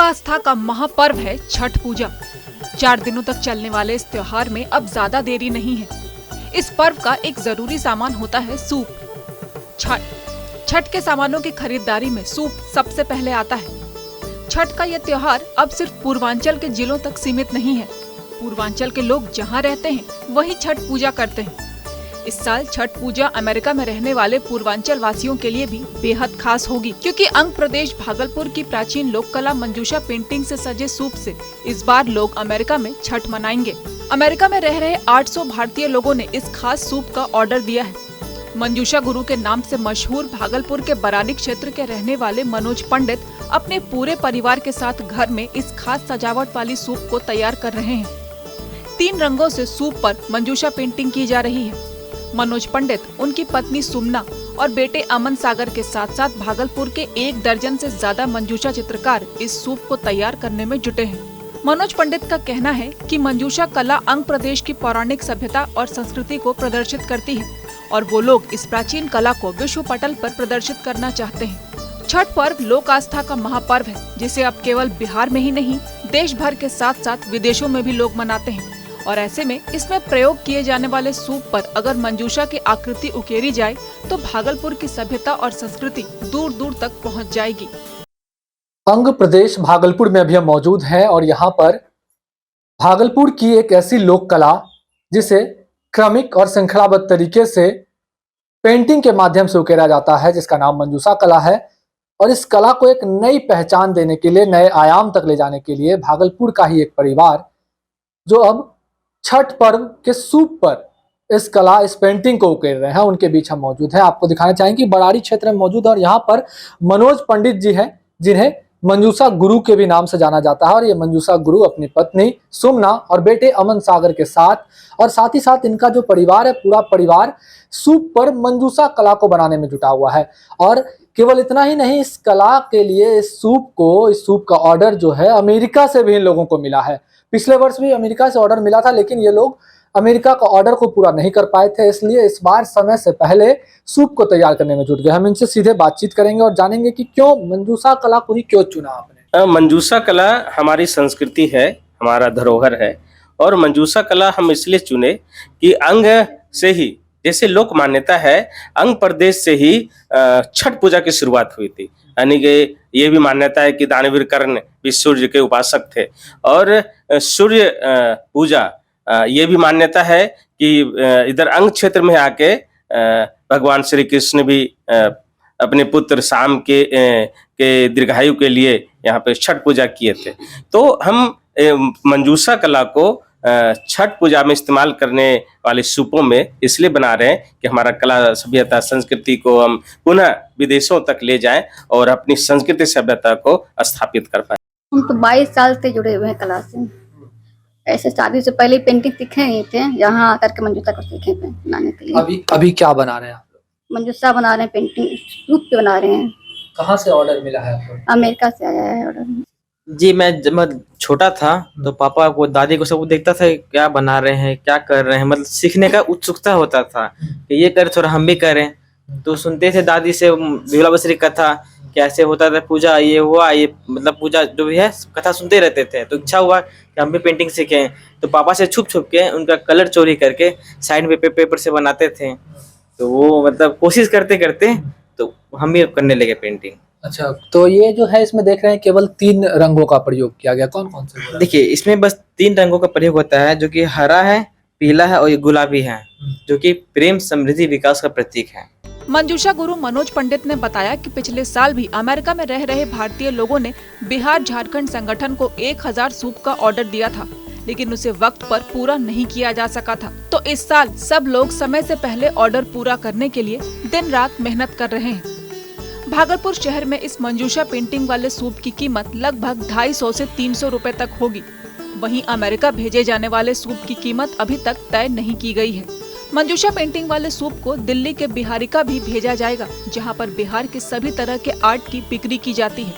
आस्था का महापर्व है छठ पूजा। 4 दिनों तक चलने वाले इस त्योहार में अब ज्यादा देरी नहीं है। इस पर्व का एक जरूरी सामान होता है सूप। छठ के सामानों की खरीदारी में सूप सबसे पहले आता है। छठ का यह त्योहार अब सिर्फ पूर्वांचल के जिलों तक सीमित नहीं है। पूर्वांचल के लोग जहां रहते हैं वहीं छठ पूजा करते हैं। इस साल छठ पूजा अमेरिका में रहने वाले पूर्वांचल वासियों के लिए भी बेहद खास होगी, क्योंकि अंग प्रदेश भागलपुर की प्राचीन लोक कला मंजूषा पेंटिंग से सजे सूप से इस बार लोग अमेरिका में छठ मनाएंगे। अमेरिका में रह रहे 800 भारतीय लोगों ने इस खास सूप का ऑर्डर दिया है। मंजूषा गुरु के नाम से मशहूर भागलपुर के बरानी क्षेत्र के रहने वाले मनोज पंडित अपने पूरे परिवार के साथ घर में इस खास सजावट वाली सूप को तैयार कर रहे हैं। 3 रंगों से सूप पर मंजूषा पेंटिंग की जा रही है। मनोज पंडित, उनकी पत्नी सुमना और बेटे अमन सागर के साथ साथ भागलपुर के 1 दर्जन से ज्यादा मंजूषा चित्रकार इस सूप को तैयार करने में जुटे हैं। मनोज पंडित का कहना है कि मंजूषा कला अंग प्रदेश की पौराणिक सभ्यता और संस्कृति को प्रदर्शित करती है और वो लोग इस प्राचीन कला को विश्व पटल पर प्रदर्शित करना चाहते हैं। छठ पर्व लोक आस्था का महापर्व है, जिसे अब केवल बिहार में ही नहीं देश भर के साथ साथ विदेशों में भी लोग मनाते हैं। और ऐसे में इसमें प्रयोग किए जाने वाले सूप पर अगर मंजूषा की आकृति उकेरी जाए तो भागलपुर की सभ्यता और संस्कृति दूर दूर तक पहुंच जाएगी। अंग प्रदेश भागलपुर में अभी हम मौजूद हैं और यहाँ पर भागलपुर की एक ऐसी लोक कला जिसे क्रमिक और श्रृंखलाबद्ध तरीके से पेंटिंग के माध्यम से उकेरा जाता है, जिसका नाम मंजूषा कला है। और इस कला को एक नई पहचान देने के लिए, नए आयाम तक ले जाने के लिए भागलपुर का ही एक परिवार जो अब छठ पर्व के सूप पर इस कला, इस पेंटिंग को उकेर रहे हैं, उनके बीच हम मौजूद हैं। आपको दिखाना चाहेंगे कि बराड़ी क्षेत्र में मौजूद है और यहाँ पर मनोज पंडित जी हैं, जिन्हें मंजूषा गुरु के भी नाम से जाना जाता है। और ये मंजूषा गुरु अपनी पत्नी सुमना और बेटे अमन सागर के साथ ही साथ इनका जो परिवार है, पूरा परिवार सूप पर मंजूषा कला को बनाने में जुटा हुआ है। और केवल इतना ही नहीं, इस कला के लिए इस सूप का ऑर्डर जो है अमेरिका से भी इन लोगों को मिला है। पिछले वर्ष भी अमेरिका से ऑर्डर मिला था, लेकिन ये लोग अमेरिका का ऑर्डर को पूरा नहीं कर पाए थे, इसलिए इस बार समय से पहले सूप को तैयार करने में जुट गए। हम इनसे सीधे बातचीत करेंगे और जानेंगे कि क्यों मंजूषा कला को ही क्यों चुना आपने। मंजूषा कला हमारी संस्कृति है, हमारा धरोहर है। और मंजूषा कला हम इसलिए चुने कि अंग से ही, जैसे लोक मान्यता है, अंग प्रदेश से ही छठ पूजा की शुरुआत हुई थी। यानी कि ये भी मान्यता है कि दानवीर कर्ण भी सूर्य के उपासक थे। और सूर्य पूजा, ये भी मान्यता है कि इधर अंग क्षेत्र में आके भगवान श्री कृष्ण भी अपने पुत्र शाम के दीर्घायु के लिए यहाँ पे छठ पूजा किए थे। तो हम मंजूषा कला को छठ पूजा में इस्तेमाल करने वाले सूपों में इसलिए बना रहे हैं कि हमारा कला, सभ्यता, संस्कृति को हम पुनः विदेशों तक ले जाएं और अपनी संस्कृति सभ्यता को स्थापित कर पाए। हम तो 22 साल से जुड़े हुए हैं कला से। ऐसे शादी से पहले पेंटिंग सीखे ही थे, यहाँ आकर के मंजूषा को सीखे थे बनाने के लिए। अभी क्या बना रहे हैं आप? मंजूषा बना रहे हैं, पेंटिंग सूप पे बना रहे हैं। कहाँ से ऑर्डर मिला है आपको? अमेरिका से आया है ऑर्डर। जी, मैं जब मैं छोटा था तो पापा को, दादी को, सब देखता था क्या बना रहे हैं, क्या कर रहे हैं। मतलब सीखने का उत्सुकता होता था कि ये करें, थोड़ा हम भी करें। तो सुनते थे दादी से बिहुला बसरी कथा, कैसे होता था पूजा, ये हुआ, ये मतलब पूजा जो भी है कथा सुनते रहते थे। तो इच्छा हुआ कि हम भी पेंटिंग सीखें। तो पापा से छुप छुप के उनका कलर चोरी करके साइड में पेपर से बनाते थे। तो वो मतलब कोशिश करते करते तो हम भी करने लगे पेंटिंग। अच्छा, तो ये जो है इसमें देख रहे हैं केवल 3 रंगों का प्रयोग किया गया। कौन कौन से? देखिए, इसमें बस 3 रंगों का प्रयोग होता है, जो कि हरा है, पीला है और ये गुलाबी है, जो कि प्रेम, समृद्धि, विकास का प्रतीक है। मंजूषा गुरु मनोज पंडित ने बताया कि पिछले साल भी अमेरिका में रह रहे भारतीय लोगों ने बिहार झारखंड संगठन को 1000 सूप का ऑर्डर दिया था, लेकिन उसे वक्त पर पूरा नहीं किया जा सका था। तो इस साल सब लोग समय से पहले ऑर्डर पूरा करने के लिए दिन रात मेहनत कर रहे हैं। भागलपुर शहर में इस मंजूषा पेंटिंग वाले सूप की कीमत लगभग 250 से 300 रुपए तक होगी। वहीं अमेरिका भेजे जाने वाले सूप की कीमत अभी तक तय नहीं की गई है। मंजूषा पेंटिंग वाले सूप को दिल्ली के बिहारिका भी भेजा जाएगा, जहां पर बिहार के सभी तरह के आर्ट की बिक्री की जाती है।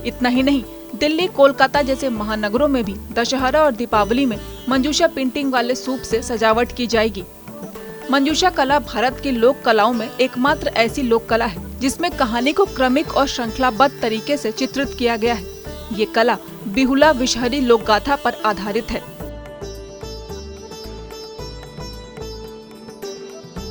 इतना ही नहीं, दिल्ली, कोलकाता जैसे महानगरों में भी दशहरा और दीपावली में मंजूषा पेंटिंग वाले सूप से सजावट की जाएगी। मंजूषा कला भारत की लोक कलाओं में एकमात्र ऐसी लोक कला है जिसमें कहानी को क्रमिक और श्रृंखलाबद्ध तरीके से चित्रित किया गया है। ये कला बिहुला विषहरी लोक गाथा पर आधारित है।